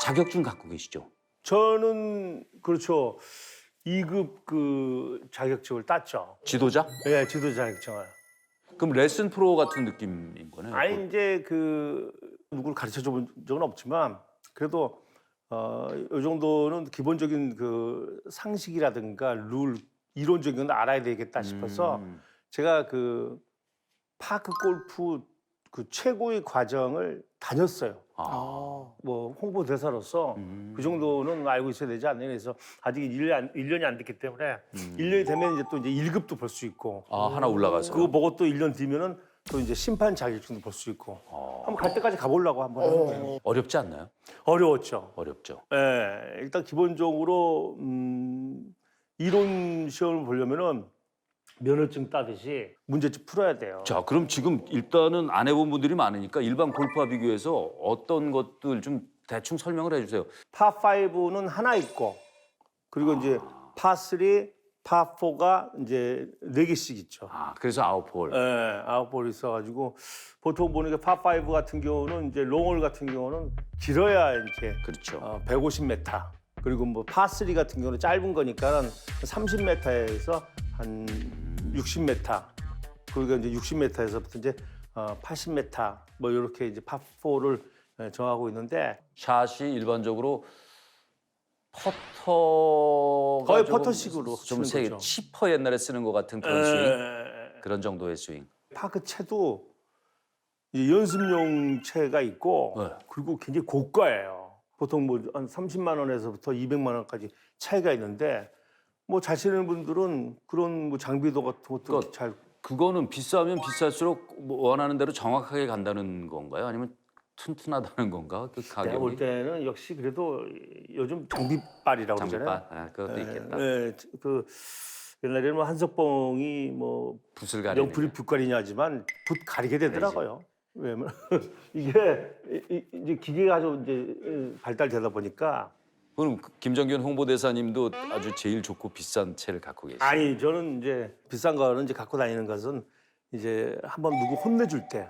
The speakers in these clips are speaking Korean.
자격증 갖고 계시죠? 저는 그렇죠. 2급 그 자격증을 땄죠. 지도자? 네, 지도 자격증을. 그럼 레슨 프로 같은 느낌인 거네요. 아니 이제 그 누구를 가르쳐 준 적은 없지만 그래도 이 정도는 기본적인 그 상식이라든가 룰 이론적인 건 알아야 되겠다 싶어서 제가 그 파크 골프 그 최고의 과정을 다녔어요. 뭐 홍보대사로서 그 정도는 알고 있어야 되지 않나. 그래서 아직 1년이 안 됐기 때문에 1년이 되면 이제 또 이제 1급도 볼 수 있고 하나 올라가서. 그거 보고 또 1년 뒤면은 또 이제 심판 자격증도 볼 수 있고 한번 갈 때까지 가보려고 한번 하는 거예요. 어렵지 않나요? 어려웠죠. 어렵죠. 예, 일단 기본적으로 이론 시험을 보려면은 면허증 따듯이 문제집 풀어야 돼요. 자, 그럼 지금 일단은 안 해본 분들이 많으니까 일반 골프와 비교해서 어떤 것들 좀 대충 설명을 해주세요. 파5는 하나 있고 그리고 이제 파3, 파4가 이제 4개씩 있죠. 그래서 아웃홀. 예, 아웃볼이 있어가지고 보통 보니까 파5 같은 경우는 이제 롱홀 같은 경우는 길어야 이제 그렇죠. 150m 그리고 뭐 파3 같은 경우는 짧은 거니까 30m에서 한 60m 그러니까 이제 60m에서부터 이제 80m 뭐 이렇게 이제 파4를 정하고 있는데 샷이 일반적으로 퍼터 거의 퍼터식으로 좀 치는 세게 거죠. 치퍼 옛날에 쓰는 것 같은 그런 스윙 그런 정도의 스윙. 파크 채도 이제 연습용 채가 있고 네. 그리고 굉장히 고가예요. 보통 뭐 한 30만 원에서부터 200만 원까지 차이가 있는데 뭐 잘 치는 분들은 그런 뭐 장비도 같은 것도 그러니까 잘 그거는 비싸면 비쌀수록 뭐 원하는 대로 정확하게 간다는 건가요? 아니면 튼튼하다는 건가? 그 내가 볼 가격이? 때는 역시 그래도 요즘 장비빨이라고 그러잖아요. 장비빨? 그것도 있겠다. 네, 그 옛날에는 뭐 한석봉이 뭐 붓을 가리는. 명풀이 붓가리냐 하지만 붓 가리게 되더라고요. 왜냐면 이게 이제 기계가 좀 이제 발달되다 보니까 그럼 김정균 홍보대사님도 아주 제일 좋고 비싼 채를 갖고 계시죠? 아니 저는 이제 비싼 거는 이제 갖고 다니는 것은 이제 한번 누구 혼내줄 때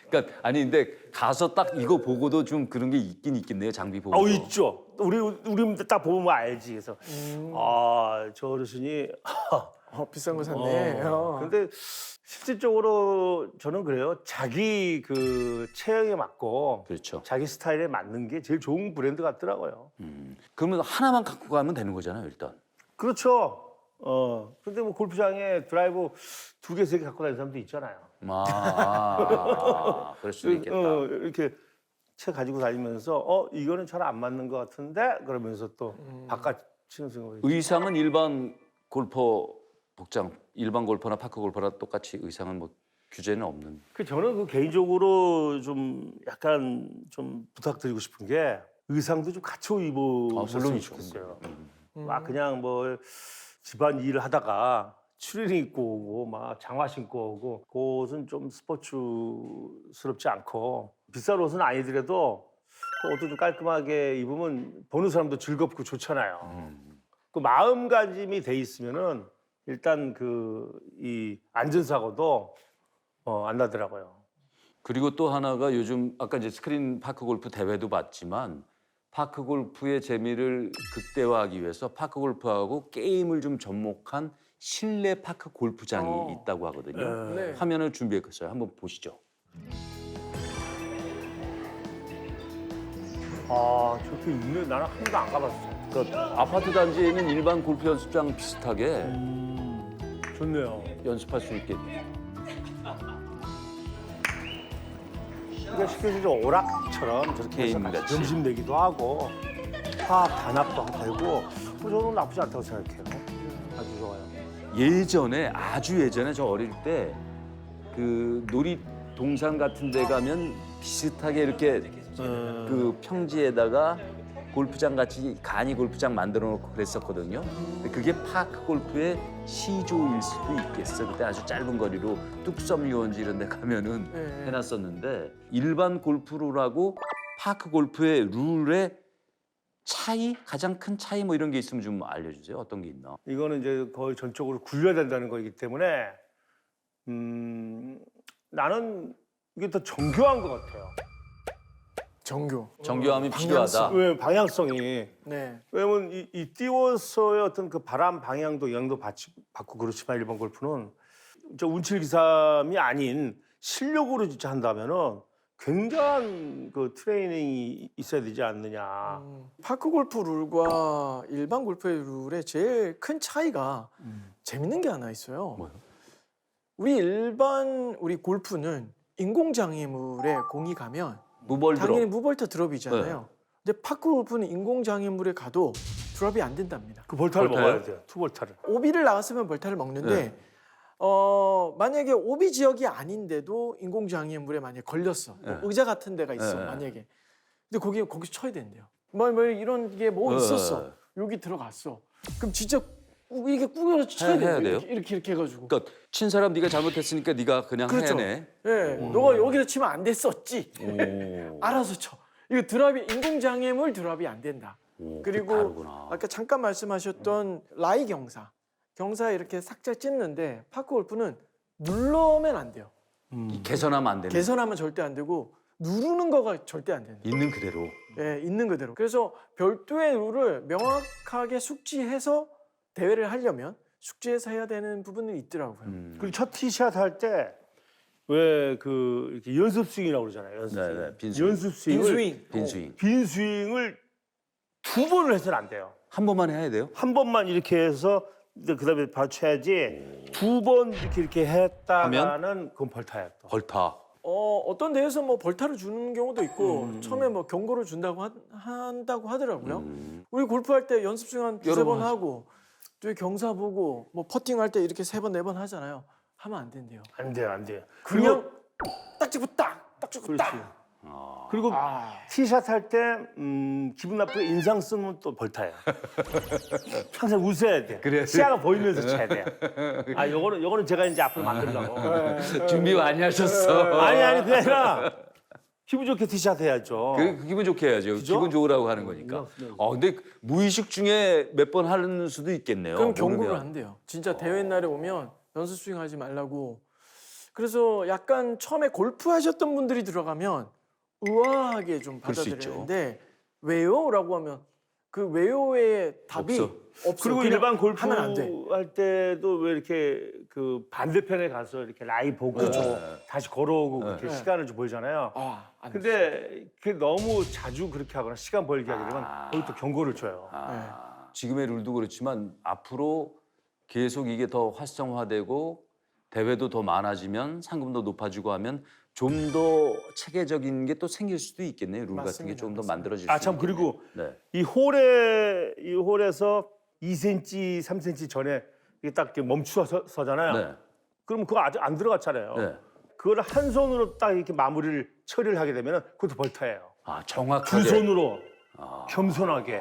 그러니까 아니 근데 가서 딱 이거 보고도 좀 그런 게 있긴 있겠네요. 장비 보고. 있죠. 우리 딱 보면 알지. 그래서 저 어르신이 비싼 거 샀네. 근데 실질적으로 저는 그래요. 자기 그 체형에 맞고 그렇죠. 자기 스타일에 맞는 게 제일 좋은 브랜드 같더라고요. 그러면 하나만 갖고 가면 되는 거잖아요, 일단. 그렇죠. 근데 뭐 골프장에 드라이브 2개, 3개 갖고 다니는 사람도 있잖아요. 그럴 수도 있겠다. 이렇게 채 가지고 다니면서 이거는 잘 안 맞는 것 같은데 그러면서 또 바깥 치는 생각이 의상은 일반 골퍼 복장, 일반 골퍼나 파크 골퍼나 똑같이 의상은 뭐 규제는 없는. 저는 그 개인적으로 좀 약간 좀 부탁드리고 싶은 게 의상도 좀 갖춰 입으셨으면 물론이죠. 좋겠어요. 막 그냥 뭐 집안 일을 하다가 추리닝 입고 오고 막 장화 신고 오고 그것은 좀 스포츠스럽지 않고 비싼 옷은 아니더라도 그 옷도 좀 깔끔하게 입으면 보는 사람도 즐겁고 좋잖아요. 그 마음가짐이 돼 있으면은 일단 그 이 안전사고도 안 나더라고요. 그리고 또 하나가 요즘 아까 이제 스크린 파크 골프 대회도 봤지만 파크 골프의 재미를 극대화하기 위해서 파크 골프하고 게임을 좀 접목한 실내 파크 골프장이 있다고 하거든요. 네. 화면을 준비했어요. 한번 보시죠. 저렇게 있네. 나는 한 번도 안 가봤어. 그러니까 아파트 단지에 있는 일반 골프 연습장 비슷하게 좋네요. 연습할 수 있게. 그러니까 쉽게 얘기해서 오락처럼 저렇게 해서 게임 같이 같이. 점심 내기도 하고 화학 단합도 되고 뭐 저는 나쁘지 않다고 생각해요. 아주 좋아요. 예전에 아주 예전에 저 어릴 때 그 놀이동산 같은 데 가면 비슷하게 이렇게 그 평지에다가 골프장 같이 간이 골프장 만들어 놓고 그랬었거든요. 근데 그게 파크 골프의 시조일 수도 있겠어. 그때 아주 짧은 거리로 뚝섬 유원지 이런 데 가면은 해놨었는데 일반 골프룰하고 파크 골프의 룰의 차이, 가장 큰 차이 뭐 이런 게 있으면 좀 알려주세요. 어떤 게 있나? 이거는 이제 거의 전적으로 굴려야 된다는 거기 때문에 나는 이게 더 정교한 것 같아요. 정교함이 방향성. 필요하다. 왜 방향성이 네. 왜냐면 이 띄워서의 어떤 그 바람 방향도 영향도 받고 그렇지만 일본 골프는 저 운칠 기삼이 아닌 실력으로 진짜 한다면은 굉장한 그 트레이닝이 있어야 되지 않느냐. 파크 골프 룰과 일반 골프의 룰의 제일 큰 차이가 재밌는 게 하나 있어요. 뭐요? 우리 골프는 인공 장애물에 공이 가면 무벌 당연히 들어. 무벌터 드롭이잖아요. 근데 파크 골프는 인공 장애물에 가도 드롭이 안 된답니다. 그 볼타를 볼타요? 먹어야 돼요. 투볼타를. 오비를 나왔으면 벌타를 먹는데 네. 만약에 오비 지역이 아닌데도 인공 장애물에 만약에 걸렸어. 뭐 네. 의자 같은 데가 있어. 네. 만약에. 근데 거기서 쳐야 된대요. 뭐 이런 게 뭐 네. 있었어. 여기 들어갔어. 그럼 진짜 이렇게 꾸겨서 쳐야 해야 돼요. 돼요? 이렇게 해가지고. 그러니까 친 사람 네가 잘못했으니까 네가 그냥 그렇죠. 해내. 예, 너가 여기서 치면 안 됐었지. 오. 알아서 쳐. 이거 드랍이 인공 장애물 드랍이 안 된다. 오, 그리고 다르구나. 아까 잠깐 말씀하셨던 라이 경사 이렇게 삭제 찝는데 파크 골프는 누르면 안 돼요. 개선하면 안 되네. 개선하면 절대 안 되고 누르는 거가 절대 안 된다. 있는 그대로. 예, 있는 그대로. 그래서 별도의 룰을 명확하게 숙지해서 대회를 하려면 숙지해서 해야 되는 부분이 있더라고요. 그리고 첫 티샷 할 때 왜 그 이렇게 연습 스윙이라고 그러잖아요. 연습 스윙. 네, 빈 스윙. 연습 스윙을 빈스윙. 빈스윙. 빈 스윙을 두 번을 해서는 안 돼요. 한 번만 해야 돼요? 한 번만 이렇게 해서 그다음에 바로 쳐야지. 두 번 이렇게 했다가는 그건 벌타야 또. 벌타. 어떤 대회에서 뭐 벌타를 주는 경우도 있고 처음에 뭐 경고를 준다고 한다고 하더라고요. 우리 골프할 때 연습 스윙 한 두세 여러 번 번 하고 또 경사 보고 뭐 퍼팅할 때 이렇게 세 번 네 번 하잖아요. 하면 안 된대요. 안 돼요, 안 돼요. 그냥 딱 찍고 딱 찍고 그렇지. 딱. 그리고 티샷 할 때 기분 나쁘게 인상 쓰면 또 벌타야. 항상 웃어야 돼. 그래야 돼. 시야가 보이면서 쳐야 돼. 아, 요거는 제가 이제 앞으로 만들려고. 준비 많이 하셨어. 아니 그게 아니라 기분 좋게 티샷 해야죠. 그 기분 좋게 해야죠. 그죠? 기분 좋으라고 하는 거니까. 근데 무의식 중에 몇 번 하는 수도 있겠네요. 그럼 경고를 모르면. 한대요. 진짜 대회 날에 오면 연습 스윙 하지 말라고. 그래서 약간 처음에 골프 하셨던 분들이 들어가면 의아하게 좀 그럴 수 받아들이는데 왜요? 라고 하면 그 왜요의 답이 없어. 없어. 그리고 그냥 일반 골프 하면 안 돼. 할 때도 왜 이렇게 그 반대편에 가서 이렇게 라이 보고 다시 걸어오고 그렇게 네. 시간을 좀 보이잖아요. 안 돼. 근데 그게 너무 자주 그렇게 하거나 시간 벌게 하게 되면 거기 또 경고를 줘요. 지금의 룰도 그렇지만 앞으로 계속 이게 더 활성화되고 대회도 더 많아지면 상금도 높아지고 하면 좀 더 체계적인 게 또 생길 수도 있겠네요. 룰 같은 게 맞습니다. 좀 더 만들어질 수 아 참 있겠네요. 그리고 네. 이 홀에서 2cm, 3cm 전에 이게 딱 이렇게 멈추어서잖아요. 네. 그럼 그거 아직 안 들어갔잖아요. 네. 그걸 한 손으로 딱 이렇게 마무리를 처리를 하게 되면 그것도 벌타예요. 아, 두 정확하게. 손으로 겸손하게.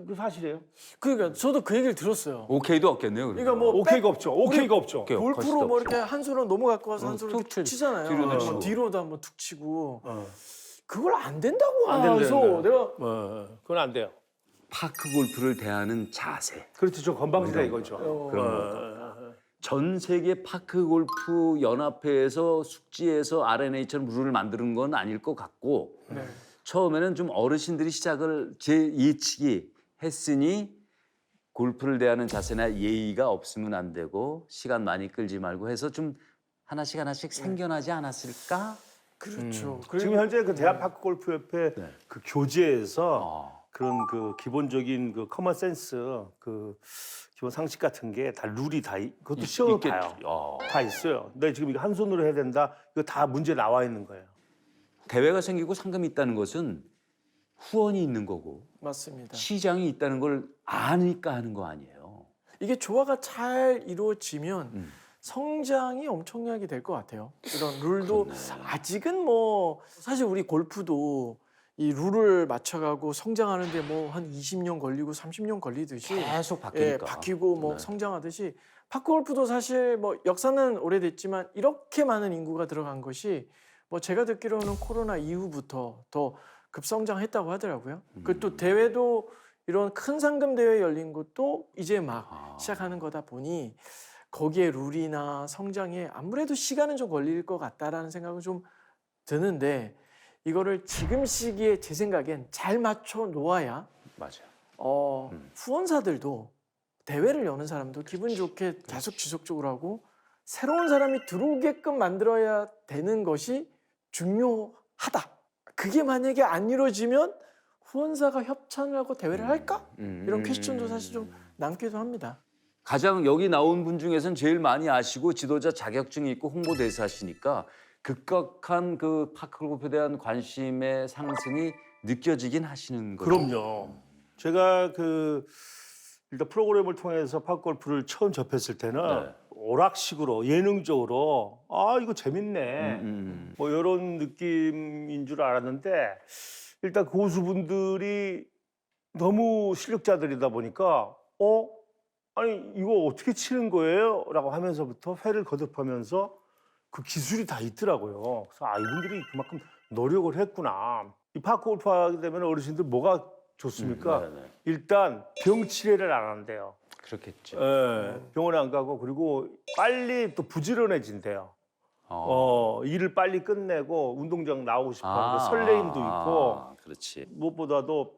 그 사실이에요. 그러니까 저도 그 얘기를 들었어요. 오케이도 없겠네요. 그러니까 뭐 오케이가 없죠. 오케이가 없죠. 오케이. 골프로 뭐 이렇게 한 손으로 넘어갖고 와서 한 손으로 툭 툭 치잖아요. 뒤로도 뭐 치고. 뒤로도 한번 툭 치고 어. 그걸 안 된다고 안 된대요, 해서 안 내가 그건 안 돼요. 파크 골프를 대하는 자세. 그렇죠. 저 건방지다 이거죠. 전 세계 파크 골프 연합회에서 숙지해서 R&A처럼 룰을 만드는 건 아닐 것 같고 네. 처음에는 좀 어르신들이 시작을 예측이 했으니 골프를 대하는 자세나 예의가 없으면 안 되고 시간 많이 끌지 말고 해서 좀 하나씩 생겨나지 않았을까? 그렇죠. 지금 현재 그 대한파크 골프협회 네. 그 교재에서 그런 그 기본적인 그 커먼 센스 그 기본 상식 같은 게 다 룰이 다 그것도 시험을 봐요. 다 있어요. 근데 지금 이거 한 손으로 해야 된다. 이거 다 문제 나와 있는 거예요. 대회가 생기고 상금이 있다는 것은 후원이 있는 거고 맞습니다. 시장이 있다는 걸 아니까 하는 거 아니에요. 이게 조화가 잘 이루어지면 성장이 엄청나게 될 것 같아요. 이런 룰도 아직은 뭐 사실 우리 골프도 이 룰을 맞춰가고 성장하는데 뭐 한 20년 걸리고 30년 걸리듯이 계속 바뀌니까. 예, 바뀌고 뭐 네. 성장하듯이 파크 골프도 사실 뭐 역사는 오래됐지만 이렇게 많은 인구가 들어간 것이 뭐 제가 듣기로는 코로나 이후부터 더 급성장했다고 하더라고요. 그 또 대회도 이런 큰 상금 대회 열린 것도 이제 막 시작하는 거다 보니 거기에 룰이나 성장에 아무래도 시간은 좀 걸릴 것 같다라는 생각은 좀 드는데 이거를 지금 시기에 제 생각엔 잘 맞춰 놓아야 맞아요. 후원사들도 대회를 여는 사람도 기분 좋게 계속 지속적으로 하고 새로운 사람이 들어오게끔 만들어야 되는 것이 중요하다. 그게 만약에 안 이루어지면 후원사가 협찬을 하고 대회를 할까? 이런 퀘스천도 사실 좀 남기도 합니다. 가장 여기 나온 분 중에서는 제일 많이 아시고 지도자 자격증이 있고 홍보대사시니까 급격한 그 파크골프에 대한 관심의 상승이 느껴지긴 하시는 거죠. 그럼요. 제가 일단 프로그램을 통해서 파크골프를 처음 접했을 때는 네. 오락식으로 예능적으로 이거 재밌네. 뭐 이런 느낌인 줄 알았는데 일단 고수분들이 너무 실력자들이다 보니까 아니 이거 어떻게 치는 거예요? 라고 하면서부터 회를 거듭하면서 그 기술이 다 있더라고요. 그래서 이분들이 그만큼 노력을 했구나. 이 파크골프 하게 되면 어르신들 뭐가 좋습니까? 네네. 일단 병 치레를 안 한대요. 그렇겠죠. 예, 병원에 안 가고 그리고 빨리 또 부지런해진대요. 일을 빨리 끝내고 운동장 나오고 싶어하는 그 설레임도 있고 그렇지. 무엇보다도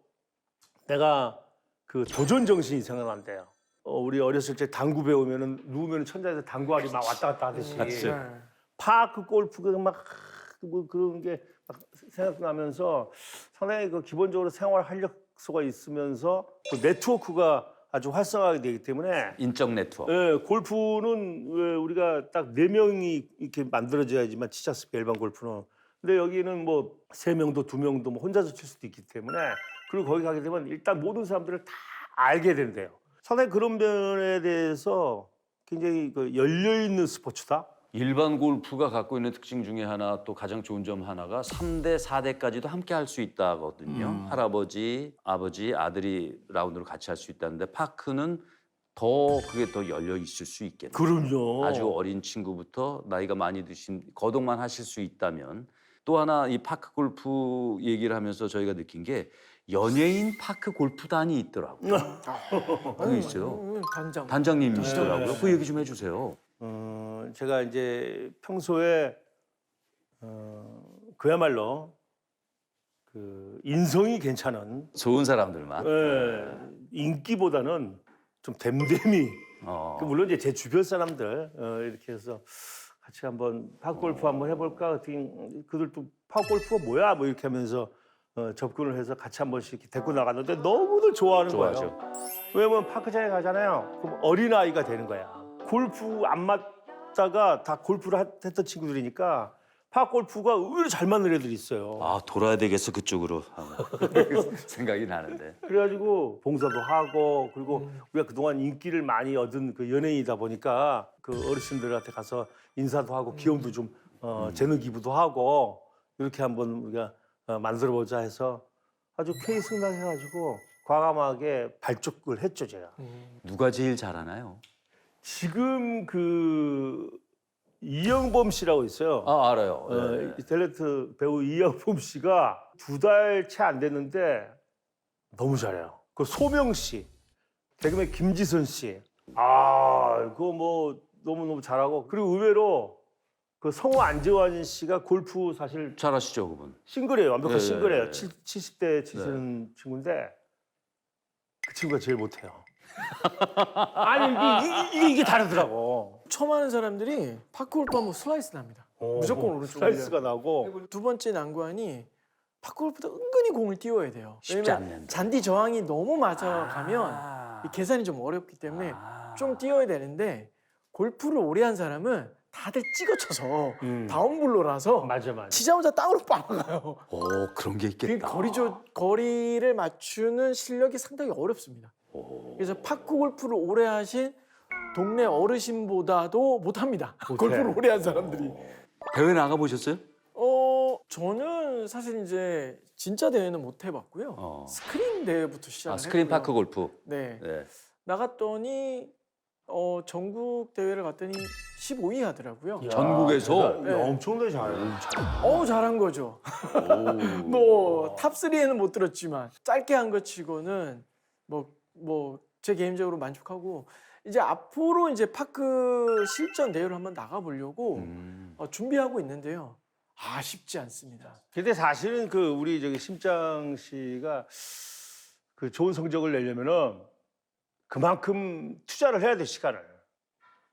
내가 그 도전 정신이 생각난대요. 우리 어렸을 때 당구 배우면은 누우면 천장에서 당구알이 막 왔다 갔다 하듯이 맞죠. 파크 골프가 막 뭐 그런 게 막 생각나면서 상당히 그 기본적으로 생활 활력소가 있으면서 또 네트워크가 아주 활성화가 되기 때문에 인적 네트워크. 예, 골프는 왜 우리가 딱 4명이 이렇게 만들어져야지만 치지 않습니까? 일반 골프는. 근데 여기는 뭐 3명도 2명도 뭐 혼자서 칠 수도 있기 때문에 그리고 거기 가게 되면 일단 모든 사람들을 다 알게 된대요. 상당히 그런 면에 대해서 굉장히 그 열려있는 스포츠다. 일반 골프가 갖고 있는 특징 중에 하나 또 가장 좋은 점 하나가 3대, 4대까지도 함께 할 수 있다거든요. 할아버지, 아버지, 아들이 라운드를 같이 할 수 있다는데 파크는 그게 더 열려 있을 수 있겠네요. 그럼요. 아주 어린 친구부터 나이가 많이 드신 거동만 하실 수 있다면 또 하나 이 파크 골프 얘기를 하면서 저희가 느낀 게 연예인 파크 골프단이 있더라고요. 그게 있어요. 단장님이시더라고요. 네. 그 얘기 좀 해주세요. 제가 이제 평소에 그야말로 그 인성이 괜찮은 좋은 사람들만. 인기보다는 좀 댐댐이 물론 이제 제 주변 사람들 이렇게 해서 같이 한번 파크골프 한번 해볼까 그들도 파크골프가 뭐야 뭐 이렇게 하면서 접근을 해서 같이 한 번씩 이렇게 데리고 나갔는데 너무들 좋아하는 좋아하죠. 거예요. 왜냐면 파크장에 가잖아요. 그럼 어린아이가 되는 거야. 골프 안 맞다가 다 골프를 했던 친구들이니까 파크골프가 의외로 잘 맞는 애들이 있어요. 돌아야 되겠어 그쪽으로 생각이 나는데. 그래가지고 봉사도 하고 그리고 우리가 그동안 인기를 많이 얻은 그 연예인이다 보니까 그 어르신들한테 가서 인사도 하고 기염도 좀 재능 기부도 하고 이렇게 한번 우리가 만들어보자 해서 아주 쾌히 승낙해가지고 과감하게 발족을 했죠 제가. 누가 제일 잘하나요? 지금 그 이영범 씨라고 있어요. 알아요. 네. 탤런트 배우 이영범 씨가 2달 채 안 됐는데 너무 잘해요. 그 소명 씨, 개그맨 김지선 씨, 그거 뭐 너무 잘하고 그리고 의외로 그 성우 안재환 씨가 골프 사실 잘하시죠 그분. 싱글이에요. 완벽한 네, 싱글이에요. 네. 70대 치시는 친구인데 그 친구가 제일 못해요. 아니 이게 다르더라고. 처음 하는 사람들이 파크골프 하면 슬라이스 납니다. 무조건 오른쪽 슬라이스가 나고 그리고 두 번째 난관이 파크골프도 은근히 공을 띄워야 돼요. 쉽지 왜냐면 않는데. 잔디 저항이 너무 맞아가면 이 계산이 좀 어렵기 때문에 좀 띄워야 되는데 골프를 오래 한 사람은 다들 찍어쳐서 다운블로라서 맞아. 치자마자 땅으로 빠가요. 그런 게 그 있겠다. 거리를 맞추는 실력이 상당히 어렵습니다. 그래서 파크 골프를 오래 하신 동네 어르신보다도 못합니다. 골프를 오래 한 사람들이. 대회 나가 보셨어요? 저는 사실 이제 진짜 대회는 못 해봤고요. 스크린 대회부터 시작을 스크린 했고요. 파크 골프. 네. 네. 나갔더니 전국 대회를 갔더니 15위 하더라고요. 전국에서? 네. 엄청나게 잘해요. 잘한 거죠. 뭐 탑3에는 못 들었지만 짧게 한 것 치고는 뭐 제 개인적으로 만족하고 이제 앞으로 이제 파크 실전 대회를 한번 나가 보려고 준비하고 있는데요. 쉽지 않습니다. 근데 사실은 그 우리 저기 심장 씨가 그 좋은 성적을 내려면은 그만큼 투자를 해야 돼, 시간을.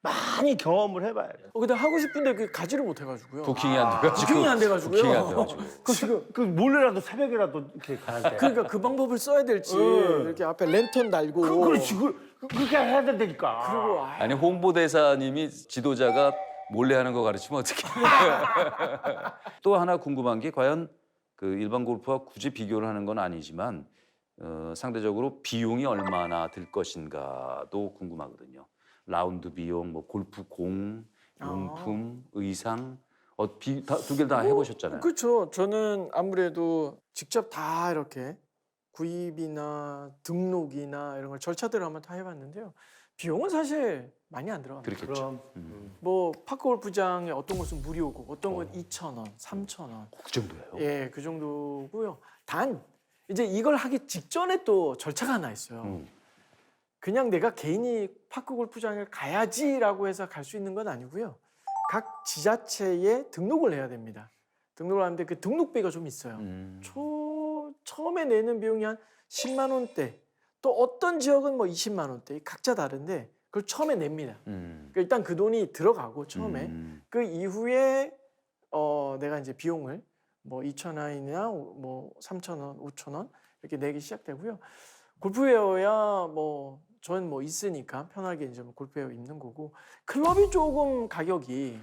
많이 경험을 해봐야 돼. 근데 하고 싶은데 그 가지를 못해가지고요. 부킹이 안 돼가지고. 부킹이 안 돼가지고요. 부킹이 안 돼가지고. 그 몰래라도 새벽이라도 이렇게 가야 돼. 그러니까 그 방법을 써야 될지 이렇게 앞에 랜턴 달고. 그렇지. 그렇게 해야 된다니까. 그리고 아니 홍보대사님이 지도자가 몰래 하는 거 가르치면 어떡해. 또 하나 궁금한 게 과연 그 일반 골프와 굳이 비교를 하는 건 아니지만 상대적으로 비용이 얼마나 들 것인가도 궁금하거든요. 라운드 비용, 뭐 골프 공, 용품, 의상 두 개 다 해보셨잖아요. 그렇죠. 저는 아무래도 직접 다 이렇게 구입이나 등록이나 이런 걸 절차들을 한번 다 해봤는데요. 비용은 사실 많이 안 들어갑니다. 그렇겠죠. 뭐 파크 골프장에 어떤 곳은 무료고 어떤 건 2,000원, 3,000원. 그 정도예요. 예, 그 정도고요. 단 이제 이걸 하기 직전에 또 절차가 하나 있어요. 그냥 내가 개인이 파크 골프장에 가야지라고 해서 갈 수 있는 건 아니고요. 각 지자체에 등록을 해야 됩니다. 등록을 하는데 그 등록비가 좀 있어요. 처음에 내는 비용이 한 10만 원대, 또 어떤 지역은 뭐 20만 원대, 각자 다른데 그걸 처음에 냅니다. 그러니까 일단 그 돈이 들어가고 처음에 그 이후에 내가 이제 비용을 뭐 2,000원이나 뭐 3,000원, 5,000원 이렇게 내기 시작되고요. 골프웨어야 뭐 저는 뭐 있으니까 편하게 이제 뭐 골프웨어 입는 거고 클럽이 조금 가격이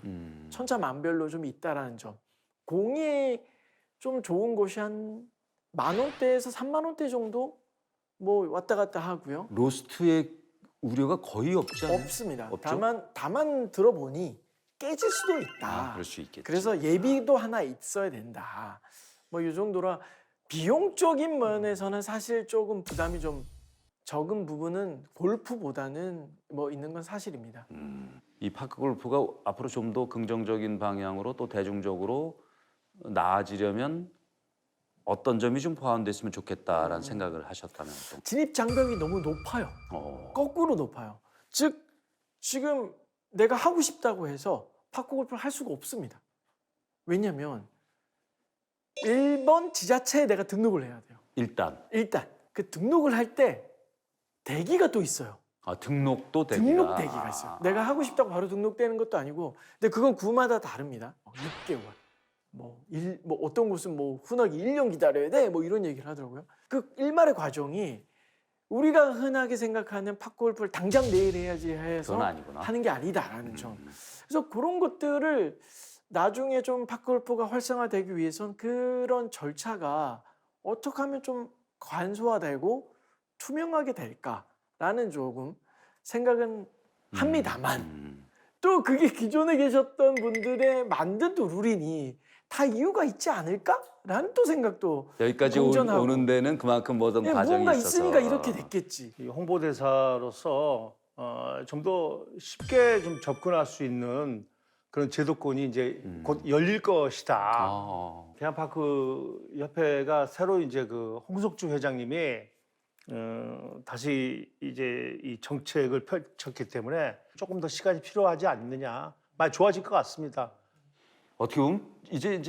천차만별로 좀 있다라는 점. 공이 좀 좋은 곳이 한 10,000원대에서 30,000원대 정도 뭐 왔다 갔다 하고요. 로스트의 우려가 거의 없지 않아요? 없습니다. 없죠? 다만 들어보니 깨질 수도 있다. 그럴 수 있겠지. 그래서 예비도 하나 있어야 된다. 뭐 이 정도라 비용적인 면에서는 사실 조금 부담이 좀 적은 부분은 골프보다는 뭐 있는 건 사실입니다. 이 파크 골프가 앞으로 좀 더 긍정적인 방향으로 또 대중적으로 나아지려면 어떤 점이 좀 포함됐으면 좋겠다라는 생각을 하셨다면 또. 진입 장벽이 너무 높아요. 거꾸로 높아요. 즉 지금 내가 하고 싶다고 해서 파크 골프를 할 수가 없습니다. 왜냐하면 1번 지자체에 내가 등록을 해야 돼요. 일단 그 등록을 할 때 대기가 또 있어요. 등록도 대기가. 등록 대기가 있어요. 내가 하고 싶다고 바로 등록되는 것도 아니고, 근데 그건 구마다 다릅니다. 6개월, 뭐 어떤 곳은 뭐 흔하게 1년 기다려야 돼, 뭐 이런 얘기를 하더라고요. 그 일말의 과정이 우리가 흔하게 생각하는 파크 골프를 당장 내일 해야지 해서 그건 아니구나. 하는 게 아니다라는 점. 그래서 그런 것들을 나중에 좀 파크 골프가 활성화되기 위해선 그런 절차가 어떻게 하면 좀 간소화되고 투명하게 될까라는 조금 생각은 합니다만 또 그게 기존에 계셨던 분들의 만든 또 룰이니 다 이유가 있지 않을까라는 또 생각도 여기까지 공존하고. 오는 데는 그만큼 뭐든 예, 과정이 뭔가 있어서. 있으니까 이렇게 됐겠지. 이 홍보대사로서 좀 더 쉽게 좀 접근할 수 있는 그런 제도권이 이제 곧 열릴 것이다. 대한파크 협회가 새로 이제 그 홍석주 회장님이 다시 이제 이 정책을 펼쳤기 때문에 조금 더 시간이 필요하지 않느냐. 많이 좋아질 것 같습니다. 어떻게 보면 이제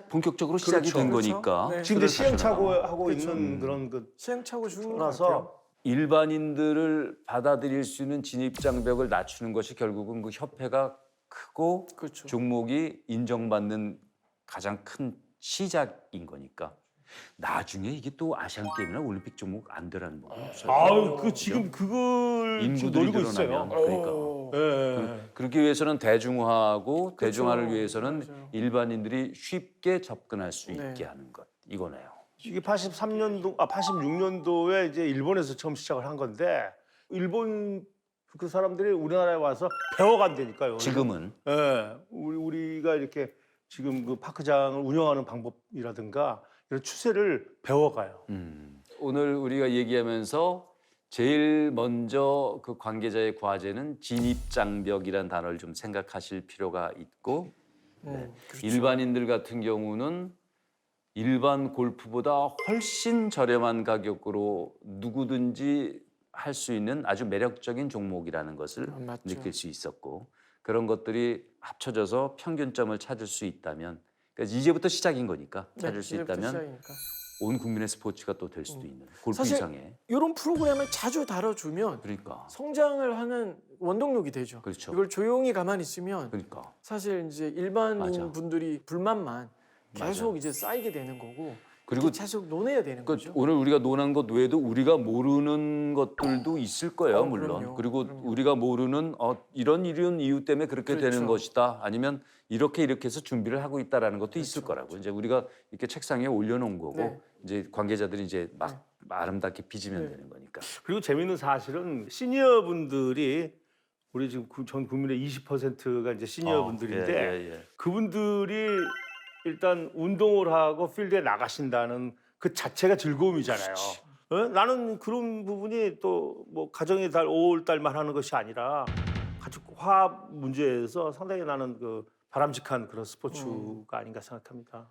본격적으로 시작이 그렇죠. 된 그렇죠. 거니까. 네. 지금 이제 시행착오하고 그렇죠. 있는 그런 그 시행착오 중인 것 같아요. 라서 일반인들을 받아들일 수 있는 진입 장벽을 낮추는 것이 결국은 그 협회가 크고 그렇죠. 종목이 인정받는 가장 큰 시작인 거니까. 나중에 이게 또 아시안 게임이나 올림픽 종목 안 되라는 건 없어요. 아유, 그 지금 그걸 지금 인구들이 노리고 있어요. 늘어나면 그러니까. 예. 그렇기 위해서는 대중화하고 그렇죠. 대중화를 위해서는 맞아요. 일반인들이 쉽게 접근할 수 네. 있게 하는 것 이거네요. 이게 86년도에 이제 일본에서 처음 시작을 한 건데 일본 그 사람들이 우리나라에 와서 배워간다니까요. 지금은 예, 우리가 이렇게 지금 그 파크장을 운영하는 방법이라든가 이런 추세를 배워가요. 오늘 우리가 얘기하면서 제일 먼저 그 관계자의 과제는 진입장벽이란 단어를 좀 생각하실 필요가 있고 그렇죠. 일반인들 같은 경우는 일반 골프보다 훨씬 저렴한 가격으로 누구든지 할 수 있는 아주 매력적인 종목이라는 것을 맞죠. 느낄 수 있었고 그런 것들이 합쳐져서 평균점을 찾을 수 있다면 그러니까 이제부터 시작인 거니까 네, 찾을 수 이제부터 있다면 시작이니까. 온 국민의 스포츠가 또 될 수도 있는 골프 사실 이상의. 이런 프로그램을 자주 다뤄주면 그러니까. 성장을 하는 원동력이 되죠. 그렇죠. 이걸 조용히 가만히 있으면 그러니까. 사실 이제 일반 맞아. 분들이 불만만 계속 맞아. 이제 쌓이게 되는 거고 그리고 계속 논해야 되는 그 거죠. 오늘 우리가 논한 것 외에도 우리가 모르는 것들도 있을 거예요, 물론. 그럼요. 그리고 그럼요. 우리가 모르는 이런 이유 때문에 그렇게 그렇죠. 되는 것이다. 아니면 이렇게 해서 준비를 하고 있다라는 것도 있을 그렇죠, 거라고. 이제 우리가 이렇게 책상에 올려놓은 거고 네. 이제 관계자들이 이제 막 아름답게 빚으면 되는 거니까. 그리고 재미있는 사실은 시니어분들이 우리 지금 전 국민의 20%가 이제 시니어분들인데 예. 그분들이 일단 운동을 하고 필드에 나가신다는 그 자체가 즐거움이잖아요. 나는 그런 부분이 또 뭐 가정의 달 5월 달만 하는 것이 아니라 가족 화합 문제에서 상당히 나는 그 바람직한 그런 스포츠가 아닌가 생각합니다.